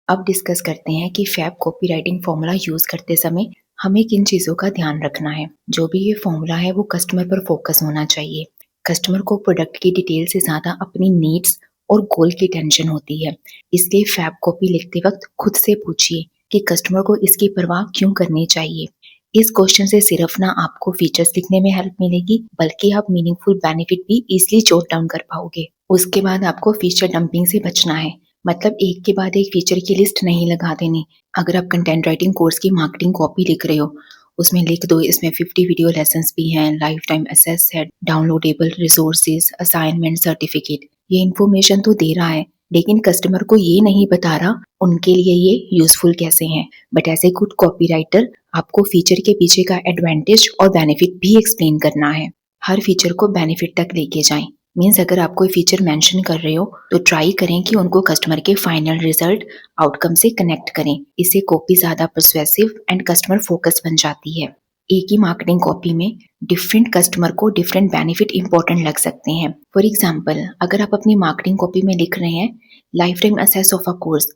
अब डिस्कस करते हैं कि फैब कॉपीराइटिंग फॉर्मूला यूज करते समय हमें किन चीजों का ध्यान रखना है। जो भी ये फॉर्मूला है वो कस्टमर पर फोकस होना चाहिए। कस्टमर को प्रोडक्ट की डिटेल से ज्यादा अपनी नीड्स और गोल की टेंशन होती है। इसलिए फैब कॉपी लिखते वक्त खुद से पूछिए कि कस्टमर को इसकी परवाह क्यों करनी चाहिए। इस क्वेश्चन से सिर्फ ना आपको फीचर्स लिखने में हेल्प मिलेगी, बल्कि आप मीनिंगफुल बेनिफिट भी इजीली जॉट डाउन कर पाओगे। उसके बाद आपको फीचर डंपिंग से बचना है, मतलब एक के बाद एक फीचर की लिस्ट नहीं लगा देनी। अगर आप कंटेंट राइटिंग कोर्स की मार्केटिंग कॉपी लिख रहे हो, उसमें लिख दो इसमें 50 वीडियो लेसन्स भी हैं, लाइफ टाइम एसेस है, डाउनलोडेबल रिसोर्सेज, असाइनमेंट, सर्टिफिकेट। ये इन्फॉर्मेशन तो दे रहा है, लेकिन कस्टमर को ये नहीं बता रहा उनके लिए ये यूजफुल कैसे हैं। But as a good copywriter आपको फीचर के पीछे का एडवांटेज और बेनिफिट भी एक्सप्लेन करना है। हर फीचर को बेनिफिट तक लेके जाएं। मीन्स अगर आप कोई फीचर मेंशन कर रहे हो तो ट्राई करें कि उनको कस्टमर के फाइनल रिजल्ट आउटकम से कनेक्ट करें। इससे कॉपी ज्यादा पर्सुएसिव एंड कस्टमर फोकस बन जाती है। एक ही मार्केटिंग कॉपी में डिफरेंट कस्टमर को डिफरेंट बेनिफिट इंपॉर्टेंट लग सकते हैं। फॉर एग्जाम्पल, अगर आप अपनी मार्केटिंग कॉपी में लिख रहे हैं life time assess of a course,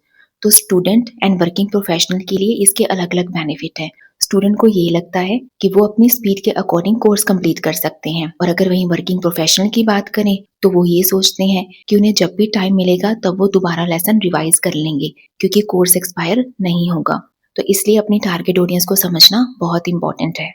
तो स्टूडेंट एंड वर्किंग प्रोफेशनल के लिए इसके अलग अलग बेनिफिट है। स्टूडेंट को ये लगता है कि वो अपनी स्पीड के अकॉर्डिंग कोर्स कंप्लीट कर सकते हैं, और अगर वहीं वर्किंग प्रोफेशनल की बात करें तो वो ये सोचते हैं कि उन्हें जब भी टाइम मिलेगा तब वो दोबारा लेसन रिवाइज कर लेंगे, क्योंकि कोर्स एक्सपायर नहीं होगा। तो इसलिए अपनी टारगेट ऑडियंस को समझना बहुत इंपॉर्टेंट है।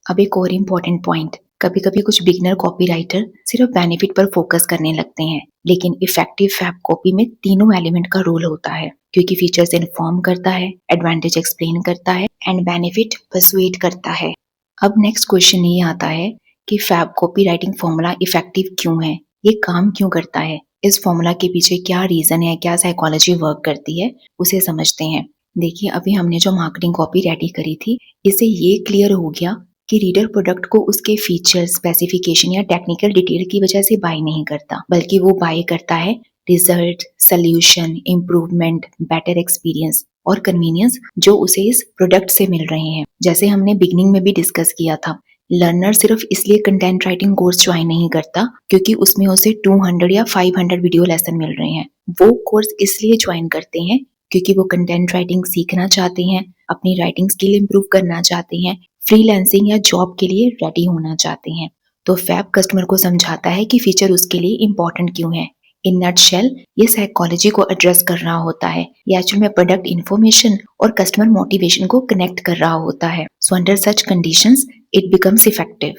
अब एक और इम्पॉर्टेंट पॉइंट, कभी कभी कुछ बिगनर कॉपीराइटर सिर्फ बेनिफिट पर फोकस करने लगते हैं, लेकिन इफेक्टिव फैब कॉपी में तीनों एलिमेंट का रोल होता है, क्योंकि फीचर्स इन्फॉर्म करता है, एडवांटेज एक्सप्लेन करता है एंड बेनिफिट पर्सुएड करता है। अब नेक्स्ट क्वेश्चन ये आता है कि फैब कॉपीराइटिंग फॉर्मूला इफेक्टिव क्यों है, ये काम क्यों करता है, इस फॉर्मूला के पीछे क्या रीजन है, क्या साइकोलॉजी वर्क करती है, उसे समझते हैं। देखिए, अभी हमने जो मार्केटिंग कॉपी रेडी करी थी, इससे ये क्लियर हो गया कि रीडर प्रोडक्ट को उसके फीचर, स्पेसिफिकेशन या टेक्निकल डिटेल की वजह से बाय नहीं करता, बल्कि वो बाय करता है result, solution, improvement, better experience और कन्वीनियंस जो उसे इस प्रोडक्ट से मिल रहे हैं। जैसे हमने बिगनिंग में भी डिस्कस किया था, लर्नर सिर्फ इसलिए कंटेंट राइटिंग कोर्स ज्वाइन नहीं करता क्योंकि उसमें उसे 200 या 500 वीडियो लेसन मिल रहे हैं। वो कोर्स इसलिए ज्वाइन करते हैं क्योंकि वो कंटेंट राइटिंग सीखना चाहते हैं, अपनी राइटिंग स्किल इंप्रूव करना चाहते हैं, फ्रीलांसिंग या जॉब के लिए रेडी होना चाहते हैं। तो फैब कस्टमर को समझाता है कि फीचर उसके लिए इम्पोर्टेंट क्यों है। इन नटशेल ये साइकोलॉजी को एड्रेस कर रहा होता है, ये एक्चुअल में प्रोडक्ट इन्फॉर्मेशन और कस्टमर मोटिवेशन को कनेक्ट कर रहा होता है। So under such conditions it becomes effective.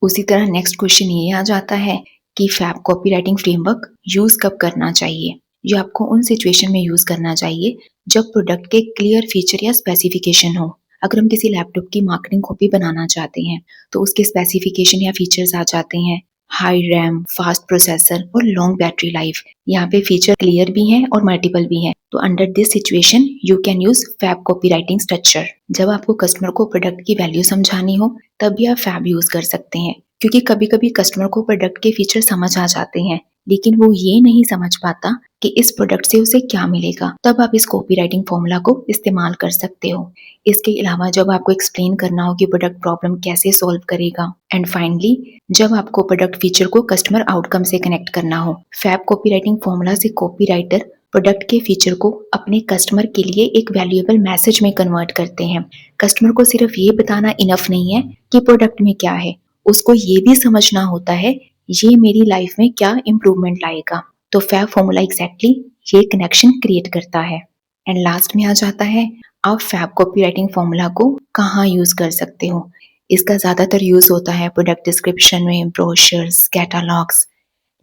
उसी तरह नेक्स्ट क्वेश्चन ये आ जाता है कि फैब कॉपीराइटिंग फ्रेमवर्क यूज कब करना चाहिए। ये आपको उन सिचुएशन में यूज करना चाहिए जब प्रोडक्ट के क्लियर फीचर या स्पेसिफिकेशन हो। अगर हम किसी लैपटॉप की मार्केटिंग कॉपी बनाना चाहते हैं तो उसके स्पेसिफिकेशन या फीचर्स आ जाते हैं हाई रैम, फास्ट प्रोसेसर और लॉन्ग बैटरी लाइफ। यहाँ पे फीचर क्लियर भी हैं और मल्टीपल भी हैं। तो under this situation you can use FAB copywriting structure. जब आपको कस्टमर को प्रोडक्ट की वैल्यू समझानी हो तब भी आप फैब यूज कर सकते हैं, क्योंकि कभी कभी कस्टमर को प्रोडक्ट के फीचर समझ आ जाते हैं, लेकिन वो ये नहीं समझ पाता कि इस प्रोडक्ट से उसे क्या मिलेगा। तब आप इस कॉपीराइटिंग फॉर्मूला को इस्तेमाल कर सकते हो। इसके अलावा जब आपको एक्सप्लेन करना हो कि प्रोडक्ट प्रॉब्लम कैसे सॉल्व करेगा, एंड फाइनली जब आपको प्रोडक्ट फीचर को कस्टमर आउटकम से कनेक्ट करना हो। फैब कॉपीराइटिंग फॉर्मूला से कॉपीराइटर प्रोडक्ट के फीचर को अपने कस्टमर के लिए एक वैल्यूएबल मैसेज में कन्वर्ट करते हैं। कस्टमर को सिर्फ ये बताना इनफ नहीं है कि प्रोडक्ट में क्या है, उसको ये भी समझना होता है ये मेरी लाइफ में क्या इम्प्रूवमेंट लाएगा। तो फैब फॉर्मूला एग्जैक्टली ये कनेक्शन क्रिएट करता है। एंड लास्ट में आ जाता है आप फैब कॉपीराइटिंग फॉर्मूला को कहाँ यूज कर सकते हो। इसका ज्यादातर यूज होता है प्रोडक्ट डिस्क्रिप्शन में, brochures, catalogues,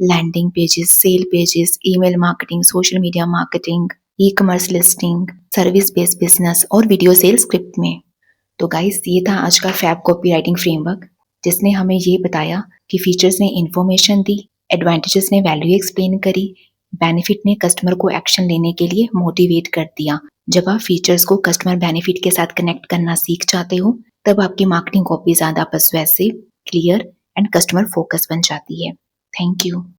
landing pages, sale pages, email marketing, social media marketing, e commerce listing, service based business और वीडियो सेल स्क्रिप्ट में। तो गाइस, ये था आज का फैब कॉपीराइटिंग फ्रेमवर्क, जिसने हमें ये बताया कि फीचर्स ने इन्फॉर्मेशन दी, एडवांटेजेस ने वैल्यू एक्सप्लेन करी, बेनिफिट ने कस्टमर को एक्शन लेने के लिए मोटिवेट कर दिया। जब आप फीचर्स को कस्टमर बेनिफिट के साथ कनेक्ट करना सीख जाते हो तब आपकी मार्केटिंग कॉपी ज्यादा persuasive, clear and customer focus बन जाती है। Thank you.